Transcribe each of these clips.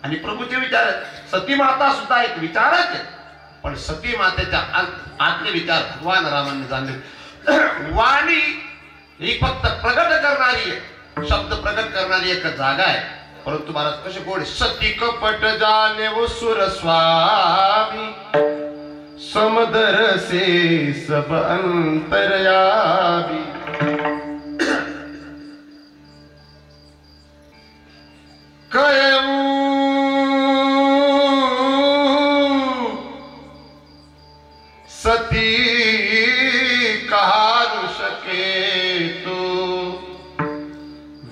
आणि प्रभूचे विचार सती माता सुद्धा एक विचारच आहे, पण सती मातेच्या आतले विचार भगवान रामांनी जाणले। वाणी ही फक्त प्रगट करणारी आहे, शब्द प्रगट करणारी एक जागा आहे, परंतु महाराज कसे गोड सती कपट जाने वो सुर स्वामी समदर से सब अंतर्यामी। सती कहा न सके तो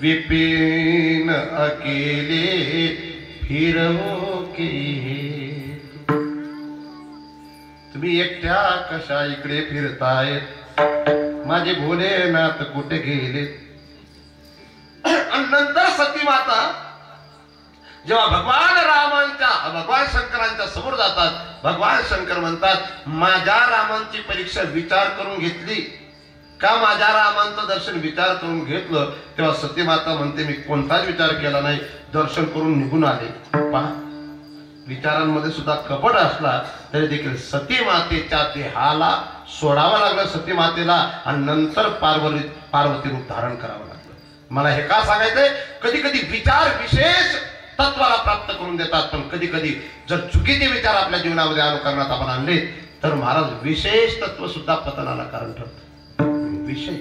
विपिन अकेले फिरो के। तुम्ही एकट्या कशा इकडे फिरतायत, माझे भोलेनाथ कुठे गेले? नंतर सती माता जेव्हा भगवान शंकरांच्या समोर जातात, भगवान शंकर म्हणतात माझ्या रामांची परीक्षा विचार करून घेतली का? माझ्या रामांचं दर्शन विचार करून घेतलं तेव्हा सती माता म्हणते मी कोणताच विचार केला नाही, दर्शन करून निघून आले। पहा, विचारांमध्ये सुद्धा कपट असला तरी देखील सती मातेच्या देहाला सोडावं लागलं सती मातेला, आणि नंतर पार्वती रूप धारण करावं लागलं। मला हे का सांगायचंय, कधी कधी विचार विशेष तत्वाला प्राप्त करून देतात, पण कधी कधी जर चुकीचे विचार आपल्या जीवनामध्ये अनुकरणात आपण आणले तर महाराज विशेष तत्व सुद्धा पतनाला कारण ठरतं। विषय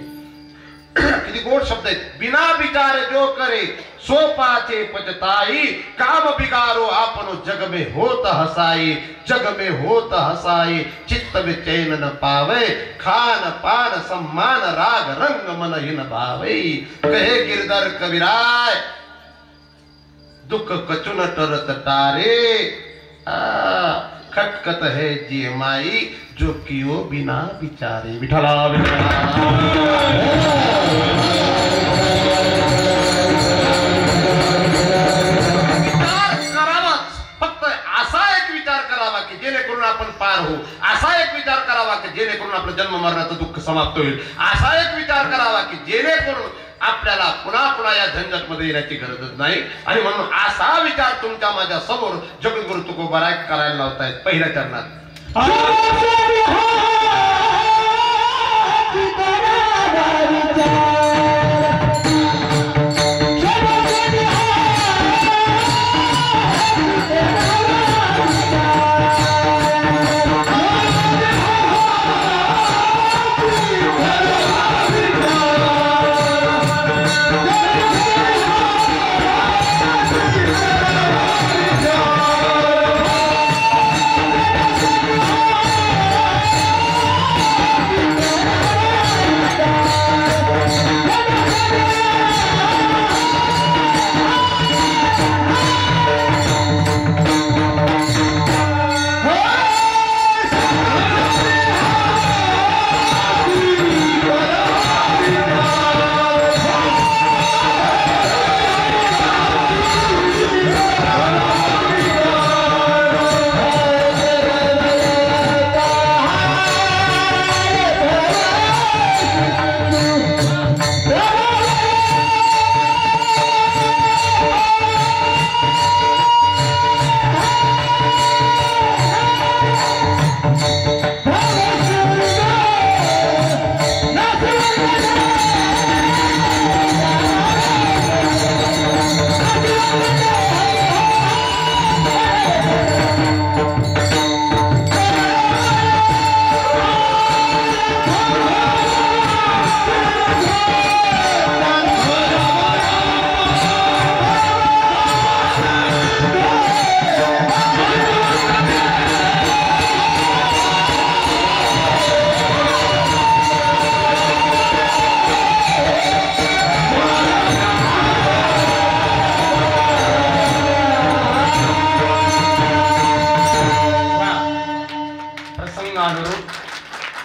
किती गोड शब्द आहेत, बिना विचार जो करे सो पाचे पचताई, काम बिगारो आपनो जग में होत हसाई, जग में होत हसाई, चित्त में चैन न पावे, खान पान सम्मान राग रंग मन ही न भावे। कहे गिरधर कविराय दुख कचुन टरत तारे, खटकत है जी माई जो कियो बिना विचारे। विठला फक्त असा एक विचार करावा की जेणेकरून आपण पार होऊ, असा एक विचार करावा की जेणेकरून आपलं जन्म मरणाचं दुःख समाप्त होईल, असा एक विचार करावा की जेणेकरून आपल्याला पुन्हा पुन्हा या झंझट मध्ये येण्याची गरजच नाही। आणि म्हणून असा विचार तुमच्या माझ्या समोर जगद्गुरु तुकोबाराय करायला लावतायत पहिल्या चरणात।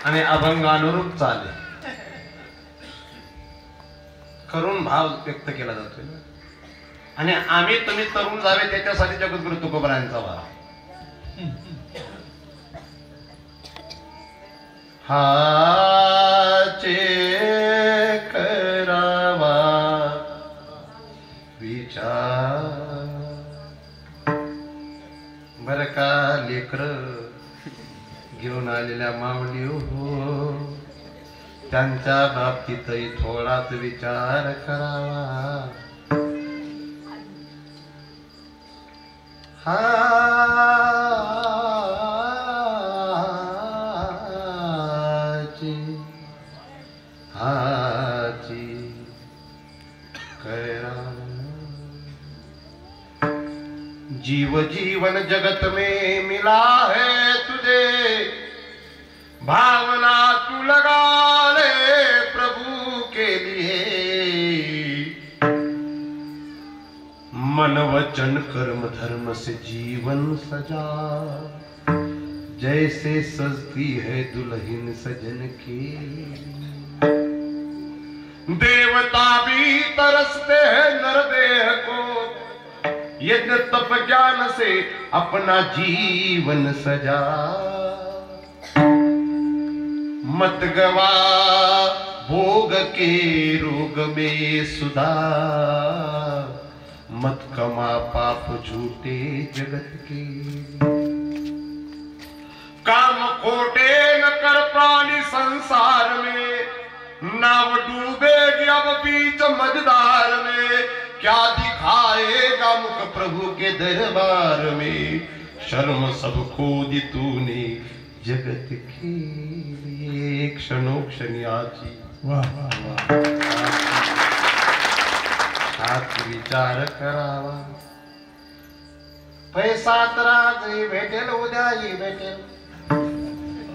आणि अभंगानुरूप चाले करून भाव व्यक्त केला जातोय, आणि आम्ही तुम्ही तरुण जावे त्याच्यासाठी जगद्गुरु तुकोबारायांचा वार। हाचे करावा विचार बर का लेकर घेऊन आलेल्या माऊली हो, त्यांच्या बाबतीतही थोडाच विचार करावा. जीव जीवन जगत में मिला है तुझे, भावना तू लगा ले प्रभु के लिए. मन वचन कर्म धर्म से जीवन सजा, जैसे सजती है दुल्हन सजन की. देवता भी तरसते हैं नरदेह को, यज्ञ तप ज्ञान से अपना जीवन सजा. मत गवा भोग के रोग में सुधा, मत कमा पाप झूठे जगत के. काम खोटे न कर प्राणी संसार में, नाव डूबेगी अब बीच मझधार में. क्या दिखाएगा मुख प्रभु के दरबार में, शर्म सबको दी तूने जगत के लिए. क्षणोक्षणी हाच विचार करावा. पैसा तर आजही भेटेल, उद्याही भेटेल,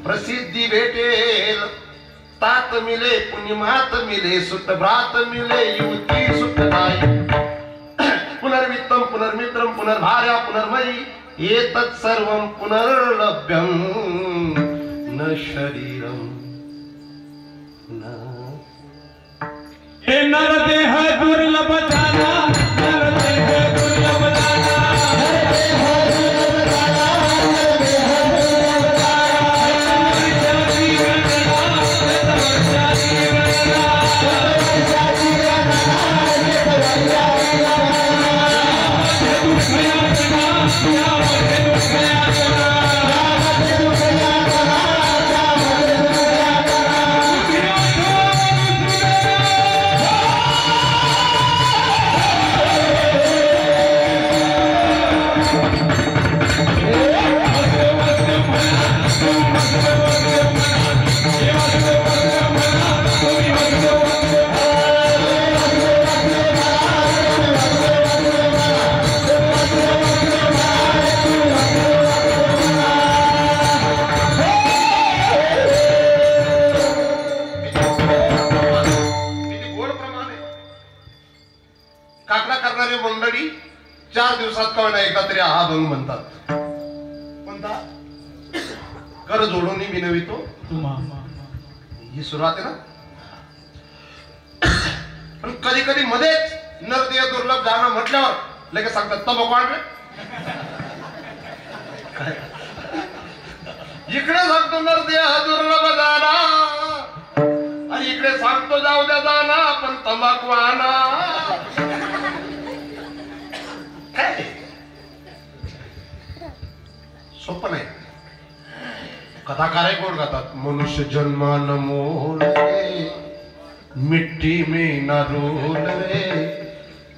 प्रसिद्धी भेटेल, तात मिले पुण्यमात मिले, सुतभ्रात मिले, युवती सुखदायी. पुनर्वित्तम पुनर्मित्रम पुनर्भार्या पुनर्मयी, एतत् सर्वं पुनर्लभ्यं न शरीरम न. हे नरदेह दुर्लभ जाना, नरदेह दुर्लभ जाना, मंडळी 4 दिवसात का एकदा तरी हा अभंग म्हणतात. कोणता? कर जोडून विनवितो ही सुरुवात आहे ना. पण कधी कधी मध्येच नरदेह दुर्लभ जाणं म्हटल्यावर लगेच सांगतात तंबाखू आण रे. इकडे सांगतो नरदेह दुर्लभ जाणा आणि इकडे सांगतो जाऊ द्या जाणा पण तंबाखू आणा. सोपं नाही. कथाकार कोण गातात? मनुष्य जन्मान मोल रे, मिट्टी में न रोल रे,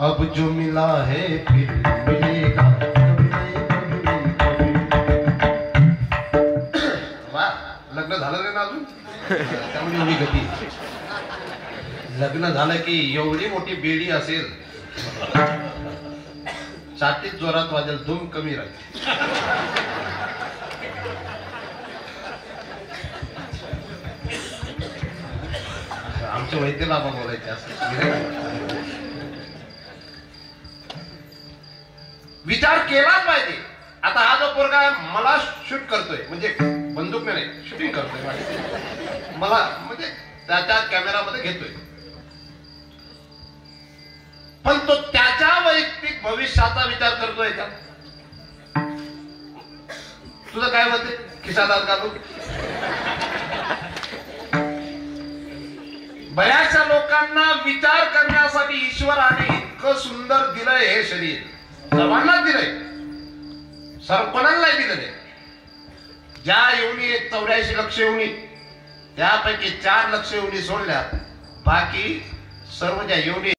अब जो मिला है फिर मिलेगा. लग्न झालं रे ना अजून, त्यामुळे एवढी गती. लग्न झालं की एवढी मोठी बेडी असेल, छातीत जोरात वाजेल, धूम कमी राहील. आमच्या वैद्यला बोलायचे असं विचार केलाच पाहिजे. आता हा जो पोरगा मला शूट करतोय म्हणजे बंदूक नाही, शूटिंग करतोय मला, म्हणजे त्याच्या कॅमेरामध्ये घेतोय, पण तो त्याच्या वैयक्तिक भविष्याचा विचार करतोय का? तुझं काय मत आहे? खिशादार का तू? बऱ्याचशा लोकांना विचार करण्यासाठी ईश्वराने इतकं सुंदर दिलंय हे शरीर, सर्वांनाच दिलंय. सर्व कोणाला नाही दिलं नाही. ज्या येऊनी 84 लक्ष येऊनी त्यापैकी 4 लक्ष येऊनी सोडल्या, बाकी सर्व ज्या येऊनी